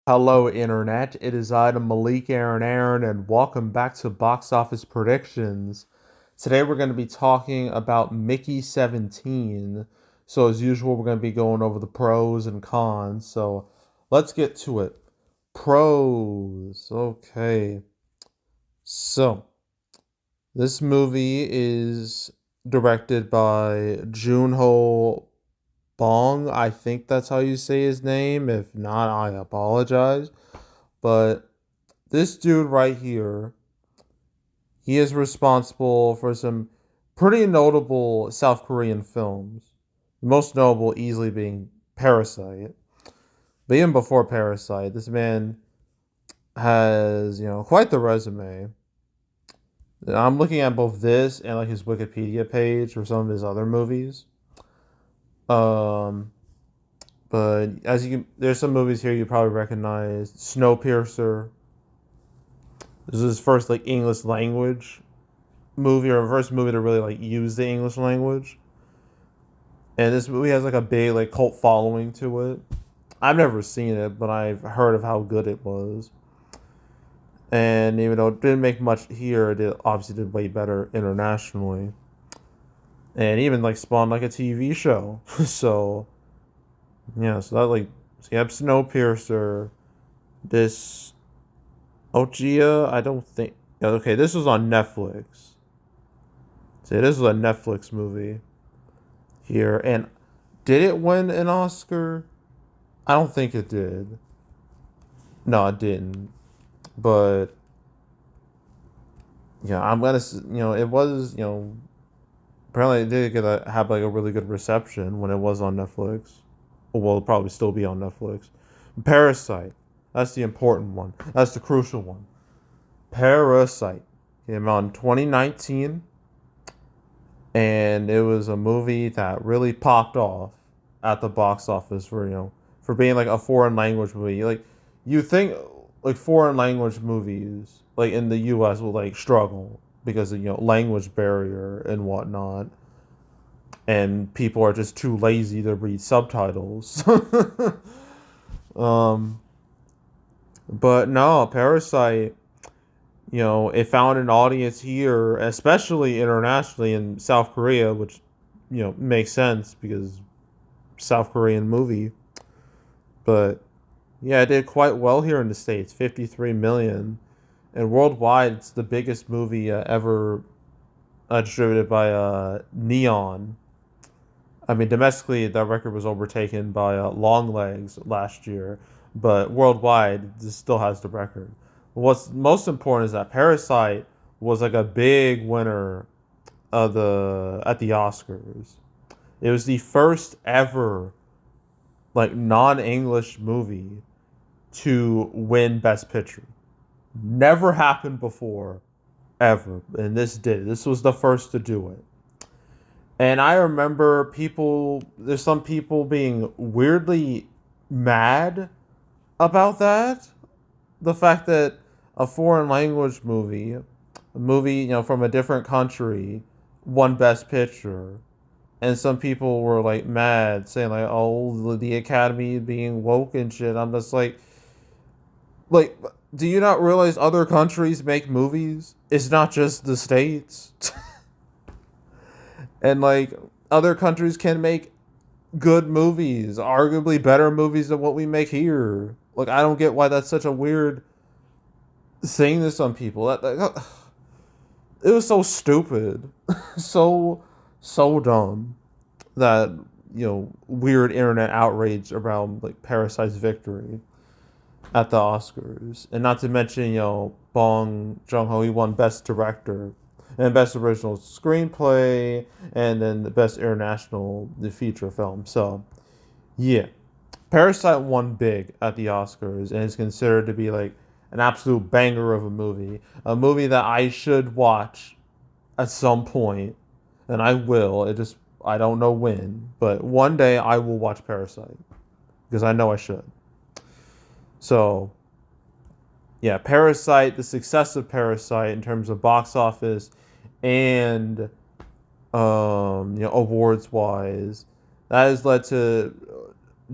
Hello, Internet. It is I, Malik Aaron, and welcome back to Box Office Predictions. Today we're going to be talking about Mickey 17. So, as usual, we're going to be going over the pros and cons. So, let's get to it. Pros. Okay. So, this movie is directed by Junho Bong. I think that's how you say his name. If not, I apologize. But this dude right here, he is responsible for some pretty notable South Korean films. The most notable easily being Parasite. But even before Parasite, this man has, quite the resume. I'm looking at both this and like his Wikipedia page for some of his other movies. Um, but as you can, there's some movies here you probably recognize. Snowpiercer. This is his first like English language movie or first movie to really like use the English language. And this movie has like a big like cult following to it. I've never seen it, but I've heard of how good it was. And even though it didn't make much here, it obviously did way better internationally. And even like spawned like a TV show. So yeah, so that like so you have Snowpiercer, this Ochia, I don't think okay, this was on Netflix. So this was a Netflix movie here. And did it win an Oscar? I don't think it did. No, it didn't. But yeah, I'm gonna it was apparently it did get have like a really good reception when it was on Netflix. Well, it'll probably still be on Netflix. Parasite, that's the important one. That's the crucial one. Parasite came out in 2019, and it was a movie that really popped off at the box office for for being like a foreign language movie. Like you think like foreign language movies like in the U.S. will like struggle because of language barrier and whatnot, and people are just too lazy to read subtitles. um, but no, Parasite. It found an audience here, especially internationally in South Korea, which makes sense because South Korean movie. But yeah, it did quite well here in the States, 53 million. And worldwide, it's the biggest movie ever distributed by Neon. I mean, domestically, that record was overtaken by Longlegs last year, but worldwide, this still has the record. What's most important is that Parasite was like a big winner of the at the Oscars. It was the first ever like non-English movie to win Best Picture. Never happened before, ever. And this did. This was the first to do it. And I remember there's some people being weirdly mad about that. The fact that a foreign language movie, a movie, from a different country, won Best Picture. And some people were like mad, saying like, "Oh, the Academy being woke and shit." I'm just like, do you not realize other countries make movies? It's not just the states, and like other countries can make good movies, arguably better movies than what we make here. Like, I don't get why that's such a weird thing to some people. It was so stupid, so so dumb that weird internet outrage around like Parasite's victory at the Oscars, and not to mention Bong Joon Ho, he won Best Director and Best Original Screenplay, and then the Best International the Feature Film. So yeah, Parasite won big at the Oscars and is considered to be like an absolute banger of a movie that I should watch at some point, and I will. I don't know when, but one day I will watch Parasite because I know I should. So yeah, Parasite, the success of Parasite in terms of box office and awards wise, that has led to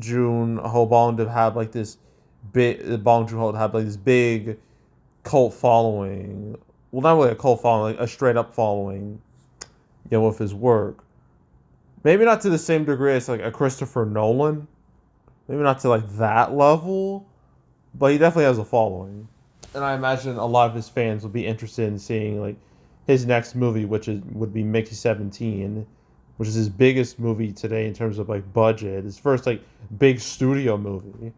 June Hobong to have like this Bong Joon-ho had like this big cult following. Well, not really a cult following, like a straight up following, with his work. Maybe not to the same degree as like a Christopher Nolan. Maybe not to like that level, but he definitely has a following. And I imagine a lot of his fans will be interested in seeing like his next movie, which would be Mickey 17, which is his biggest movie today in terms of like budget. His first like big studio movie.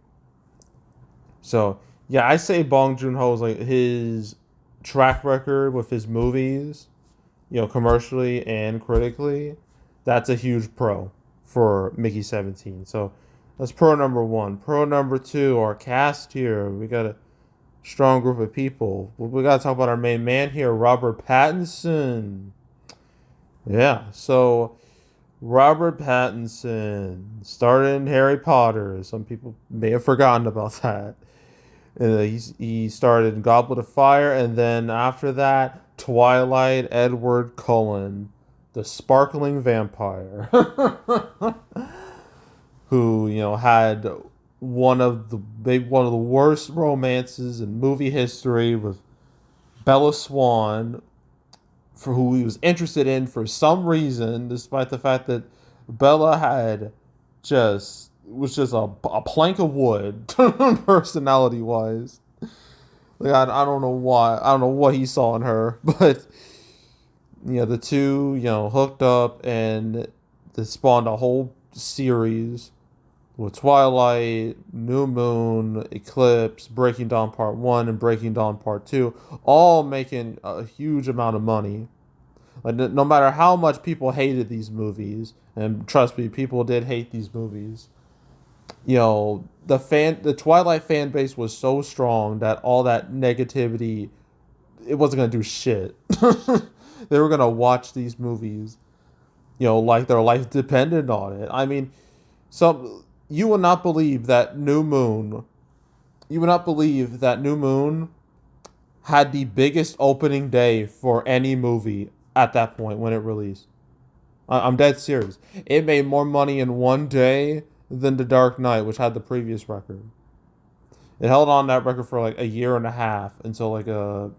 So yeah, I say Bong Joon Ho's like his track record with his movies, commercially and critically, that's a huge pro for Mickey 17. So that's pro number one. Pro number two, our cast here. We got a strong group of people. We got to talk about our main man here, Robert Pattinson. Yeah, so Robert Pattinson started in Harry Potter. Some people may have forgotten about that. He started in Goblet of Fire, and then after that, Twilight, Edward Cullen, the sparkling vampire, who had one of the worst romances in movie history with Bella Swan, for who he was interested in for some reason, despite the fact that Bella was just a plank of wood personality wise. Like I don't know why. I don't know what he saw in her, but the two hooked up, and they spawned a whole series with Twilight, New Moon, Eclipse, Breaking Dawn Part 1 and Breaking Dawn Part 2, all making a huge amount of money. Like, no matter how much people hated these movies, and trust me, people did hate these movies, the Twilight fan base was so strong that all that negativity, it wasn't going to do shit. They were going to watch these movies, like their life depended on it. I mean, you would not believe that New Moon. You would not believe that New Moon had the biggest opening day for any movie at that point when it released. I'm dead serious. It made more money in one day than The Dark Knight, which had the previous record. It held on that record for like a year and a half until like a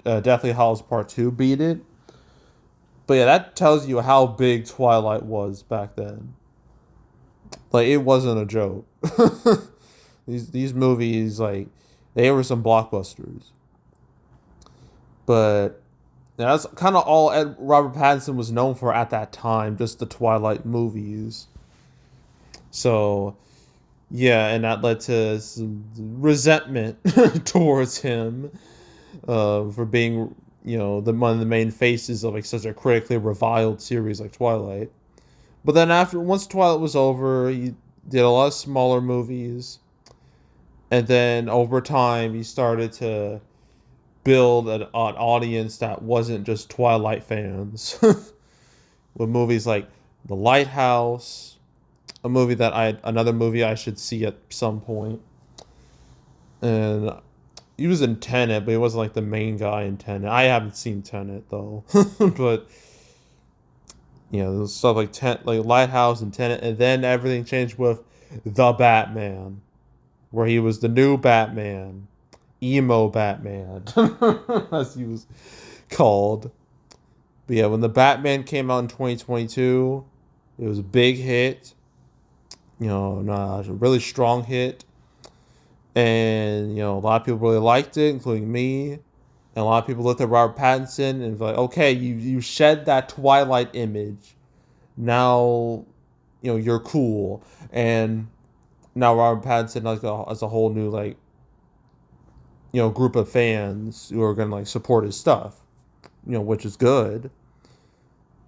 Deathly Hallows Part 2 beat it. But yeah, that tells you how big Twilight was back then. Like, it wasn't a joke. These movies, like, they were some blockbusters. But that's kind of all Robert Pattinson was known for at that time, just the Twilight movies. So, yeah, and that led to some resentment towards him for being, one of the main faces of like such a critically reviled series like Twilight. But then once Twilight was over, he did a lot of smaller movies. And then over time, he started to build an audience that wasn't just Twilight fans. With movies like The Lighthouse, another movie I should see at some point. And he was in Tenet, but he wasn't like the main guy in Tenet. I haven't seen Tenet though. But there's stuff like Lighthouse and Tenet, and then everything changed with The Batman, where he was the new Batman, emo Batman, as he was called. But yeah, when The Batman came out in 2022, it was a big hit, a really strong hit, and a lot of people really liked it, including me. And a lot of people looked at Robert Pattinson and was like, okay, you shed that Twilight image. Now, you're cool. And now Robert Pattinson has a whole new, like, group of fans who are going to, like, support his stuff, which is good.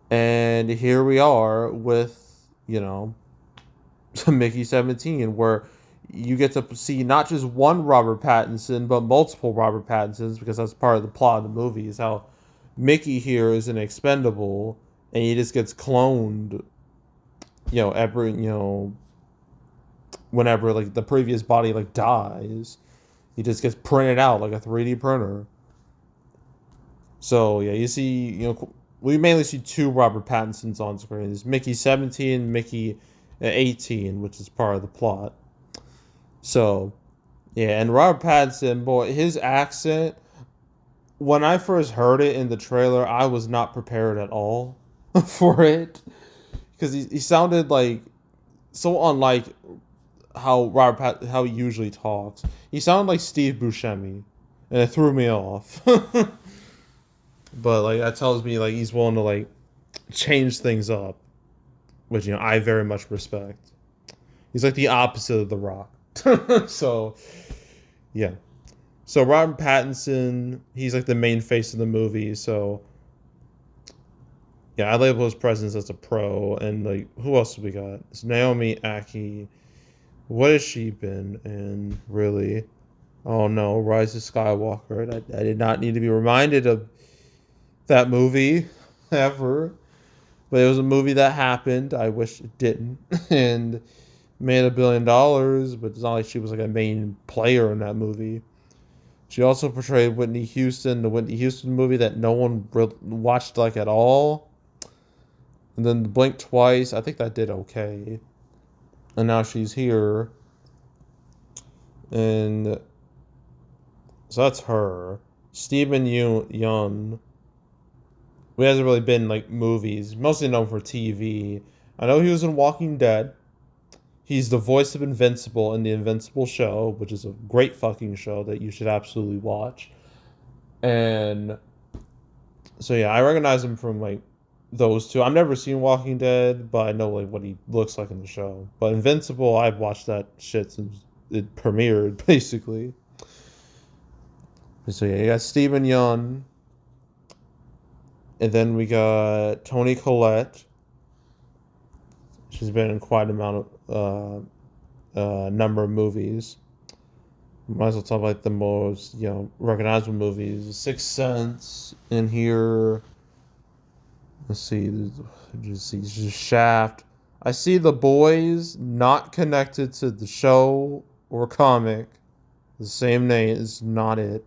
And here we are with, Mickey 17, where you get to see not just one Robert Pattinson, but multiple Robert Pattinsons, because that's part of the plot of the movie, is how Mickey here is an expendable, and he just gets cloned, whenever, like, the previous body, like, dies. He just gets printed out like a 3D printer. So, yeah, you see, we mainly see two Robert Pattinsons on screen. There's Mickey 17, Mickey 18, which is part of the plot. So, Yeah, and Robert Pattinson, boy, his accent. When I first heard it in the trailer, I was not prepared at all for it because he sounded like so unlike how he usually talks. He sounded like Steve Buscemi, and it threw me off. But like that tells me like he's willing to like change things up, which I very much respect. He's like the opposite of The Rock. So yeah. So Robert Pattinson, he's like the main face of the movie. So yeah, I label his presence as a pro. And like, who else do we got? It's Naomi Aki. What has she been in? Really? Oh no, Rise of Skywalker. I did not need to be reminded of that movie ever. But it was a movie that happened. I wish it didn't. And made $1 billion, but it's not like she was like a main player in that movie. She also portrayed Whitney Houston, the Whitney Houston movie that no one watched like at all. And then Blink Twice, I think that did okay. And now she's here. And so that's her. Stephen Yeun. He hasn't really been like movies, mostly known for TV. I know he was in Walking Dead. He's the voice of Invincible in the Invincible show, which is a great fucking show that you should absolutely watch. And so yeah, I recognize him from like those two. I've never seen Walking Dead, but I know like what he looks like in the show. But Invincible, I've watched that shit since it premiered, basically. So yeah, you got Stephen Yeun, and then we got Toni Collette. She's been in quite an amount of number of movies. Might as well talk about the most recognizable movies. Sixth Sense in here. Let's see, just Shaft. I see The Boys, not connected to the show or comic. The same name is not it.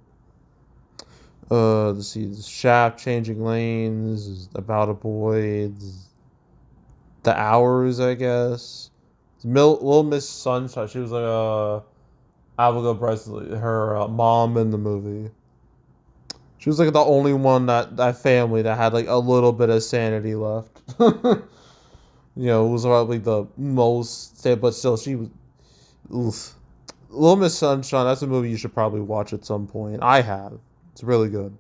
Let's see, Shaft, Changing Lanes, About a Boy, The Hours, I guess. Little Miss Sunshine. She was like Abigail Breslin, her mom in the movie. She was like the only one that family that had like a little bit of sanity left. It was probably the most, but still, she was. Oof. Little Miss Sunshine. That's a movie you should probably watch at some point. I have. It's really good.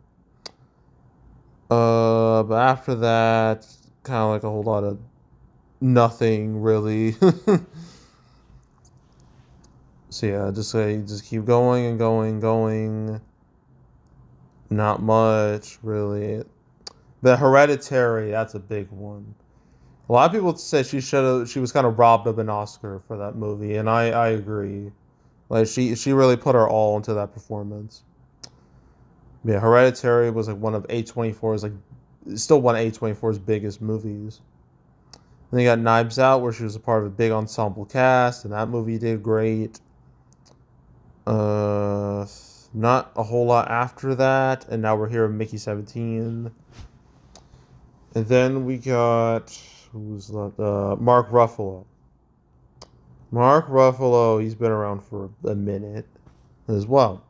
But after that, kind of like a whole lot of nothing really. So yeah, just keep going and going and going. Not much really. The Hereditary, that's a big one. A lot of people say she was kind of robbed of an Oscar for that movie, and I agree. Like she really put her all into that performance. Yeah, Hereditary was like one of A24's like still one of A24's biggest movies. And then you got Knives Out, where she was a part of a big ensemble cast, and that movie did great. Uh, Not a whole lot after that, and now we're here with Mickey 17. And then we got who's left? Mark Ruffalo. Mark Ruffalo, he's been around for a minute as well.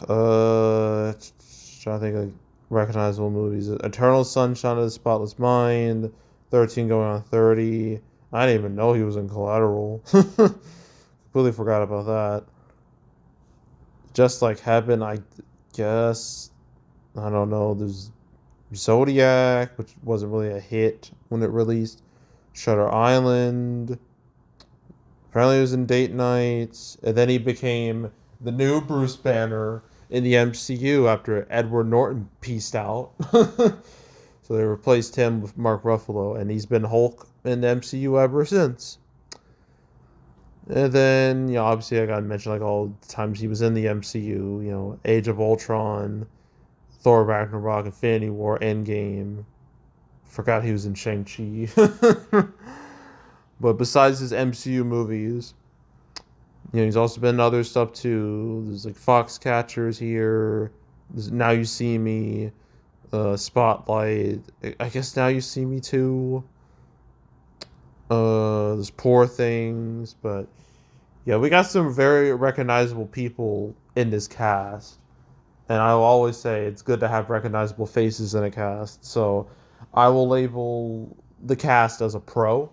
Trying to think of recognizable movies. Eternal Sunshine of the Spotless Mind, 13 Going on 30. I didn't even know he was in Collateral. Completely forgot about that. Just Like Heaven, I guess. I don't know. There's Zodiac, which wasn't really a hit when it released. Shutter Island. Apparently, he was in Date Nights, and then he became the new Bruce Banner in the MCU after Edward Norton pieced out. So they replaced him with Mark Ruffalo, and he's been Hulk in the MCU ever since. And then, obviously, I gotta mention like all the times he was in the MCU. Age of Ultron, Thor Ragnarok, Infinity War, Endgame. Forgot he was in Shang-Chi. But besides his MCU movies, he's also been in other stuff too. There's like Foxcatchers here. There's Now You See Me, Spotlight. I guess Now You See Me too. There's Poor Things, but Yeah, we got some very recognizable people in this cast. And I will always say it's good to have recognizable faces in a cast. So I will label the cast as a pro.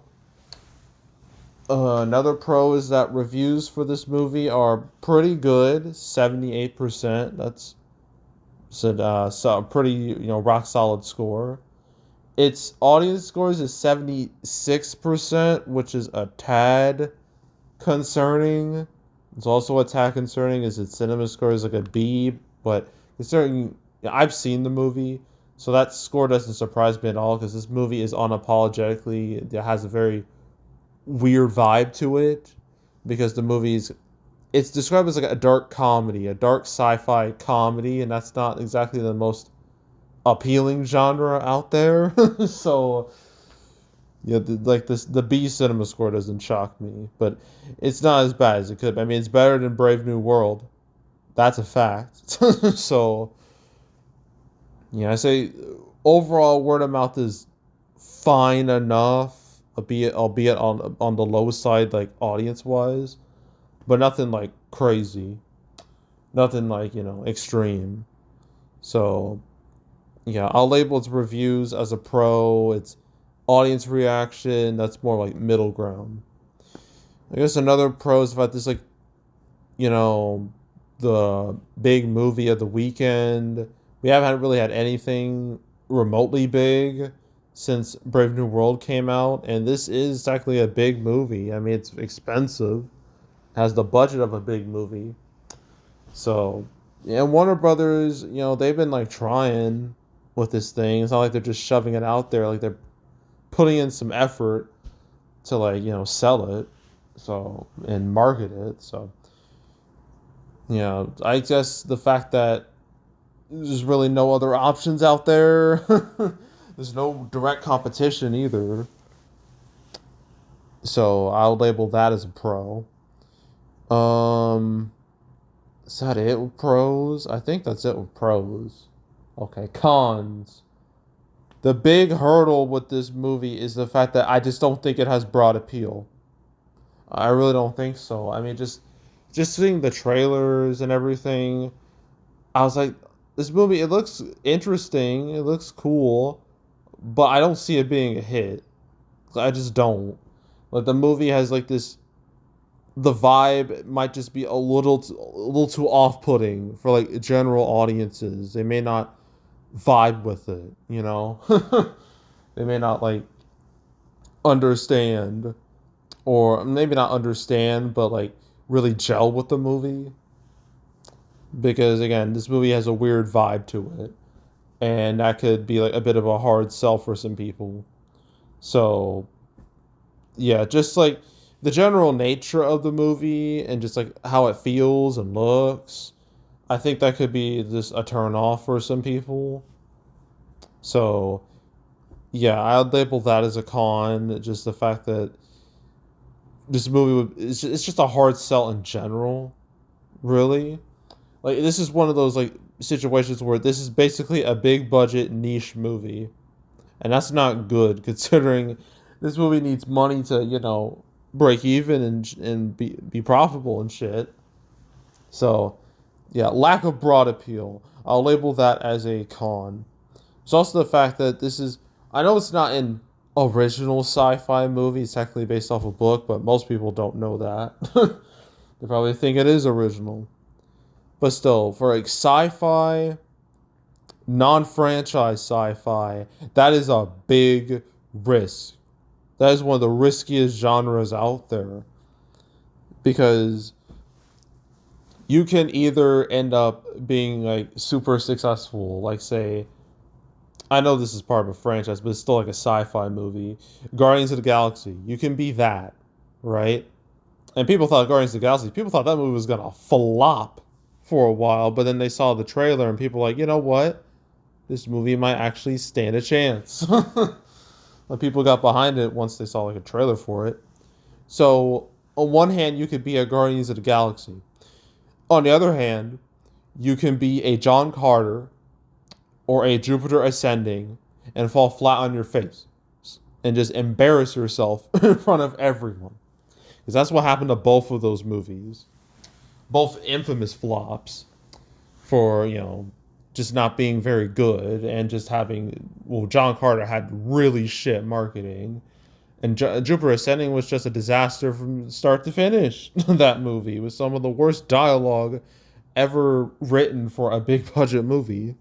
Another pro is that reviews for this movie are pretty good, 78%. That's so a pretty rock solid score. Its audience scores is 76%, which is a tad concerning. It's also a tad concerning is its cinema score is like a B, but considering I've seen the movie, so that score doesn't surprise me at all because this movie is unapologetically it has a very weird vibe to it because the movie's it's described as like a dark comedy, a dark sci-fi comedy, and that's not exactly the most appealing genre out there. So yeah, like this, the B cinema score doesn't shock me, but it's not as bad as it could. I mean, it's better than Brave New World. That's a fact. So yeah, I say overall word of mouth is fine enough, albeit on the low side, like audience wise, but nothing like crazy, nothing like extreme. So yeah, I'll label its reviews as a pro. Its audience reaction that's more like middle ground. I guess another pro is about this like you know the big movie of the weekend. We haven't really had anything remotely big since Brave New World came out, and this is technically a big movie. I mean, it's expensive, has the budget of a big movie. So, yeah, Warner Brothers, they've been like trying with this thing. It's not like they're just shoving it out there. Like they're putting in some effort to like sell it, so and market it. So, I guess the fact that there's really no other options out there. There's no direct competition either. So I'll label that as a pro. Um, is that it with pros? I think that's it with pros. Okay, cons. The big hurdle with this movie is the fact that I just don't think it has broad appeal. I really don't think so. I mean, just seeing the trailers and everything, I was like, this movie it looks interesting, it looks cool, but I don't see it being a hit. I just don't. Like the movie has like this the vibe might just be a little too off-putting for like general audiences. They may not vibe with it. They may not like understand or maybe not understand but like really gel with the movie because again, this movie has a weird vibe to it and that could be like a bit of a hard sell for some people. So, yeah, just like the general nature of the movie and just like how it feels and looks, I think that could be just a turn off for some people. So, yeah, I'd label that as a con. Just the fact that this movie it's just a hard sell in general, really. Like, this is one of those, like, situations where this is basically a big budget niche movie. And that's not good considering this movie needs money to, break even and be profitable and shit. So, yeah, lack of broad appeal. I'll label that as a con. It's also the fact that this is I know it's not an original sci-fi movie, it's technically based off a book, but most people don't know that. They probably think it is original. But still, for like sci-fi, non-franchise sci-fi, that is a big risk. That is one of the riskiest genres out there because you can either end up being like super successful, like say, I know this is part of a franchise, but it's still like a sci-fi movie. Guardians of the Galaxy, you can be that, right? And people thought Guardians of the Galaxy, people thought that movie was gonna flop for a while, but then they saw the trailer and people were like, you know what? This movie might actually stand a chance. Like people got behind it once they saw like a trailer for it. So on one hand, you could be a Guardians of the Galaxy. On the other hand, you can be a John Carter or a Jupiter Ascending and fall flat on your face and just embarrass yourself in front of everyone. Because that's what happened to both of those movies. Both infamous flops for, just not being very good and just having, well, John Carter had really shit marketing. And Jupiter Ascending was just a disaster from start to finish. That movie was some of the worst dialogue ever written for a big budget movie.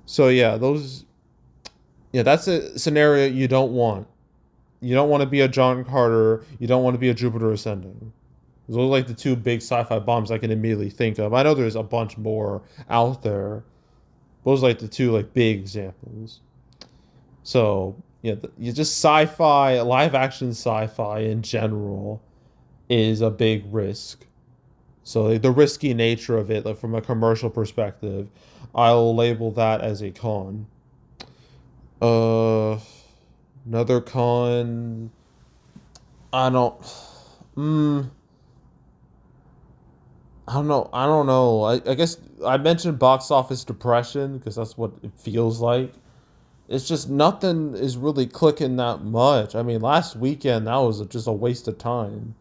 So that's a scenario you don't want. You don't want to be a John Carter. You don't want to be a Jupiter Ascending. Those are like the two big sci-fi bombs I can immediately think of. I know there's a bunch more out there. Those are like the two like big examples. So you just sci-fi, live action sci-fi in general is a big risk. So like, the risky nature of it, like from a commercial perspective, I'll label that as a con. Uh, Another con. I don't. Mm, I don't know. I don't know. I guess I mentioned box office depression because that's what it feels like. It's just nothing is really clicking that much. I mean, last weekend that was just a waste of time,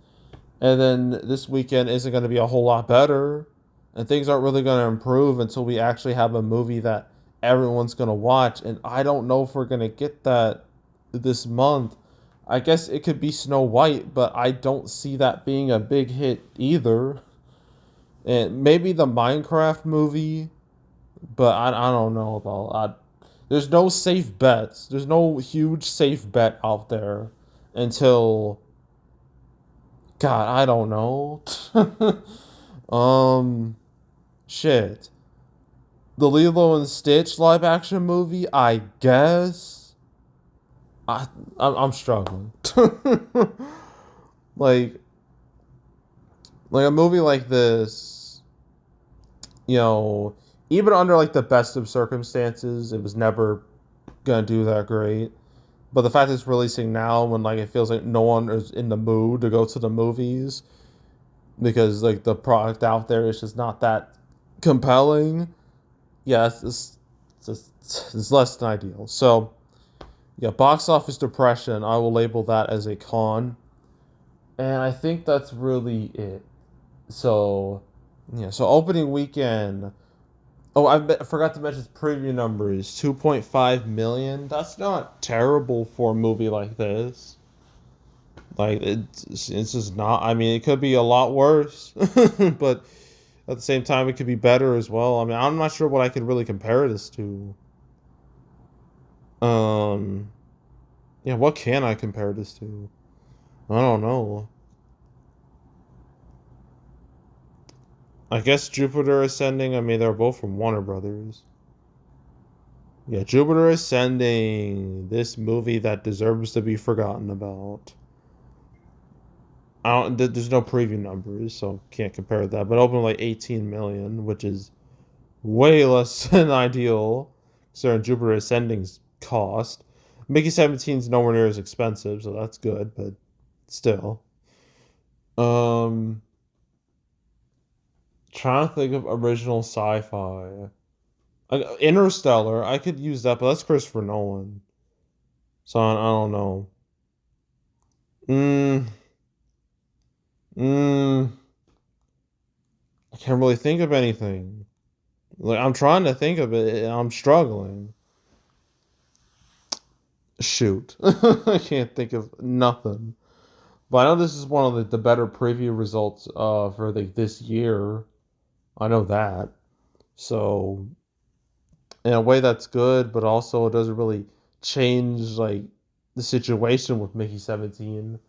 and then this weekend isn't going to be a whole lot better, and things aren't really going to improve until we actually have a movie that everyone's going to watch. And I don't know if we're going to get that this month. I guess it could be Snow White, but I don't see that being a big hit either. And maybe the Minecraft movie, but I don't know about. There's no safe bets. There's no huge safe bet out there until God. I don't know. um, Shit. The Lilo and Stitch live action movie. I guess. I'm struggling. like like a movie like this, you know, even under like the best of circumstances, it was never gonna do that great. But the fact it's releasing now when like it feels like no one is in the mood to go to the movies because like the product out there is just not that compelling. Yeah, it's less than ideal. So yeah, box office depression. I will label that as a con, and I think that's really it. So so opening weekend. Oh, I forgot to mention preview numbers 2.5 million. That's not terrible for a movie like this. Like it's just not. I mean, it could be a lot worse, but at the same time, it could be better as well. I mean, I'm not sure what I could really compare this to. Um, yeah, what can I compare this to? I don't know. I guess Jupiter Ascending. I mean, they're both from Warner Brothers. Yeah, Jupiter Ascending. This movie that deserves to be forgotten about. There's no preview numbers, so can't compare that. But opened like 18 million, which is way less than ideal, considering Jupiter Ascending's cost. Mickey 17's nowhere near as expensive, so that's good, but still. Um, Trying to think of original sci-fi. Interstellar, I could use that, but that's Christopher Nolan. So I don't know. Mm, mm, I can't really think of anything. Like I'm trying to think of it, and I'm struggling. Shoot, I can't think of nothing. But I know this is one of the better preview results for this year. I know that. So in a way that's good, but also it doesn't really change like the situation with Mickey 17.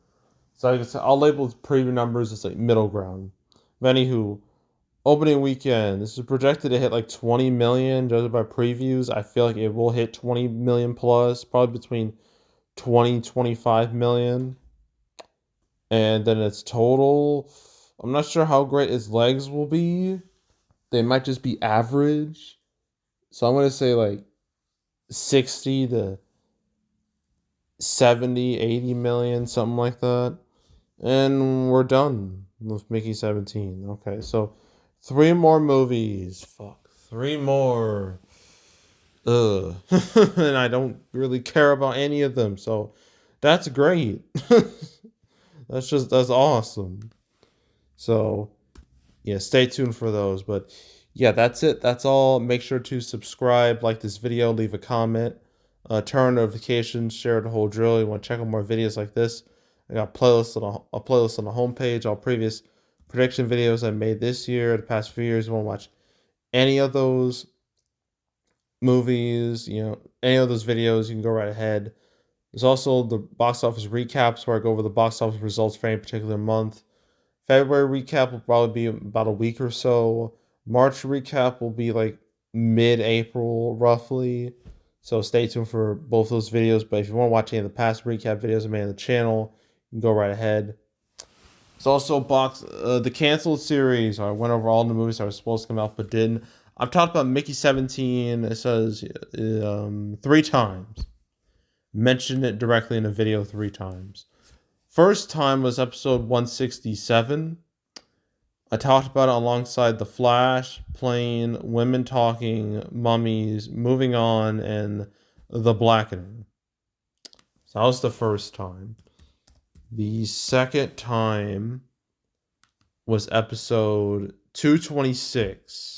So I guess I'll label preview numbers as like middle ground. But anywho, opening weekend, this is projected to hit like 20 million judged by previews. I feel like it will hit 20 million plus, probably between 20 25 million. And then its total, I'm not sure how great its legs will be. They might just be average. So I'm going to say like 60 to 70, 80 million, something like that. And we're done with Mickey 17. Okay, so three more movies. Fuck. Three more. Ugh. And I don't really care about any of them. So that's great. That's awesome. So yeah, stay tuned for those. But yeah, that's it. That's all. Make sure to subscribe, like this video, leave a comment, turn on notifications, share the whole drill. You want to check out more videos like this? I got playlists on a playlist on the homepage. All previous prediction videos I made this year, the past few years. You want to watch any of those movies, any of those videos, you can go right ahead. There's also the box office recaps where I go over the box office results for any particular month. February recap will probably be about a week or so. March recap will be like mid-April, roughly. So stay tuned for both those videos. But if you want to watch any of the past recap videos I made on the channel, you can go right ahead. It's also the canceled series. I went over all the movies that were supposed to come out but didn't. I've talked about Mickey 17. It says 3 times. Mentioned it directly in a video 3 times. First time was episode 167. I talked about it alongside The Flash, Plane, Women Talking, Mummies, Moving On, and The Blackening. So that was the first time. The second time was episode 226.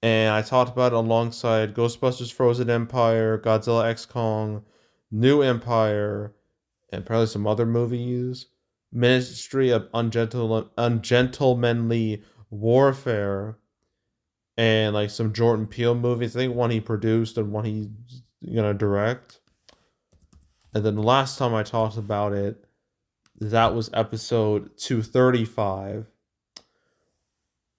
And I talked about it alongside Ghostbusters Frozen Empire, Godzilla X Kong, New Empire, and probably some other movies. Ministry of Ungentlemanly Warfare, and like some Jordan Peele movies. I think one he produced and one he's gonna direct. And then the last time I talked about it, that was episode 235.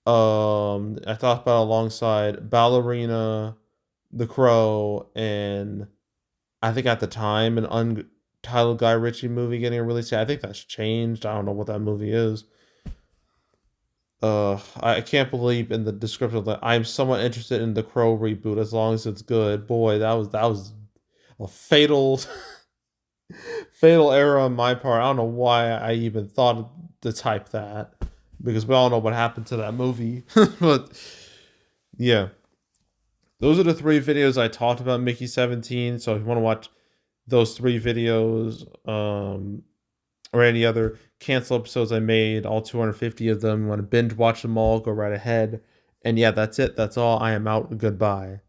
I talked about it alongside Ballerina, The Crow, and I think at the time an untitled Guy Ritchie movie getting a release. I think that's changed. I don't know what that movie is. I can't believe in the description that I'm somewhat interested in the Crow reboot as long as it's good. Boy, that was a fatal fatal error on my part. I don't know why I even thought to type that, because we all know what happened to that movie. But yeah, those are the 3 videos I talked about Mickey 17. So if you want to watch those 3 videos, or any other cancel episodes I made, all 250 of them, want to binge watch them all, go right ahead. And yeah, that's it. That's all. I am out. Goodbye.